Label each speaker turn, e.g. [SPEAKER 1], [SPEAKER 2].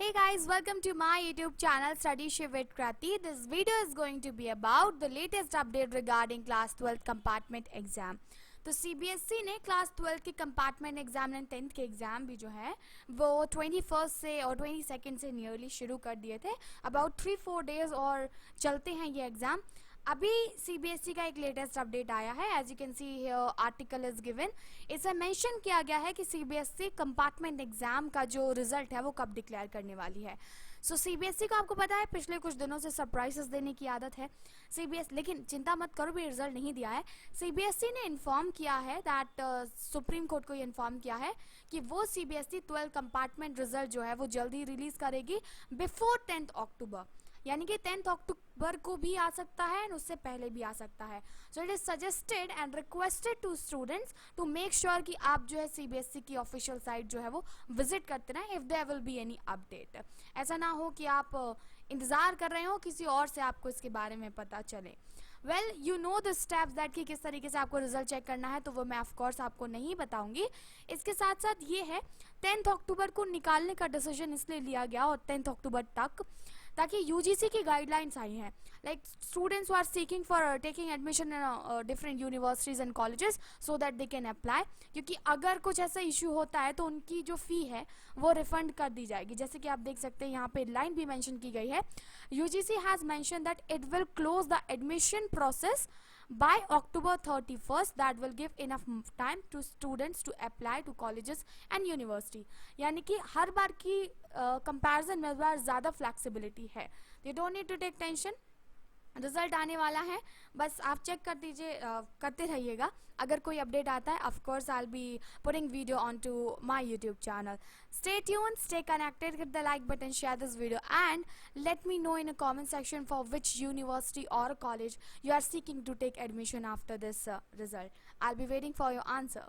[SPEAKER 1] Hey guys, welcome to my YouTube channel Study Shift with Krati. This video is going to be about the latest update regarding class 12 compartment exam. तो CBSE ने class 12 के compartment exam and 10th के exam भी जो है वो 21 से और 22 से नियरली शुरू कर दिए थे. अबाउट 3-4 डेज और चलते हैं ये एग्ज़ाम. अभी CBSE का एक लेटेस्ट अपडेट आया है. As you can see article is given. इसमें मेंशन किया गया है कि CBSE कंपार्टमेंट एग्जाम का जो रिजल्ट है वो कब डिक्लेयर करने वाली है. सो CBSE को आपको पता है पिछले कुछ दिनों से सरप्राइजेस देने की आदत है CBSE, लेकिन चिंता मत करो भी रिजल्ट नहीं दिया है. CBSE ने इन्फॉर्म किया है दैट सुप्रीम कोर्ट को ये इन्फॉर्म किया है कि वो CBSE 12 कंपार्टमेंट रिजल्ट जो है वो जल्दी रिलीज करेगी बिफोर 10th अक्टूबर. यानी कि 10th अक्टूबर को भी आ सकता है और उससे पहले भी आ सकता है. So it is suggested and requested to students to make sure कि आप जो है CBSE की ऑफिशियल साइट जो है वो विजिट करते रहें if there will be any update. ऐसा ना हो कि आप इंतज़ार कर रहे हो किसी और से आपको इसके बारे में पता चले. Well you know the steps that कि किस तरीके से आपको रिजल्ट चेक करना है, तो वो मैं ऑफकोर्स आपको नहीं बताऊंगी. इसके साथ साथ ये है 10th अक्टूबर को निकालने का डिसीजन इसलिए लिया गया और 10th अक्टूबर तक ताकि UGC की गाइडलाइंस आई हैं like students are seeking for taking admission in different universities and colleges so that they can apply. क्योंकि अगर कुछ ऐसा इशू होता है तो उनकी जो फ़ी है वो रिफंड कर दी जाएगी. जैसे कि आप देख सकते हैं यहाँ पे लाइन भी मेंशन की गई है. UGC has mention that it will close the admission process by October 31st. That will give enough time to students to apply to colleges and university. यानी कि हर बार की कंपैरिजन में बार ज़्यादा फ्लेक्सिबिलिटी है. You don't need to take tension. Result आने वाला है, बस आप चेक कर दीजिए, करते रहिएगा. अगर कोई अपडेट आता है of course I will be putting video on to my YouTube channel. Stay tune, stay connected, hit the like button, share this video and let me know in a comment section for which university or college you are seeking to take admission after this result. I'll be waiting for your answer.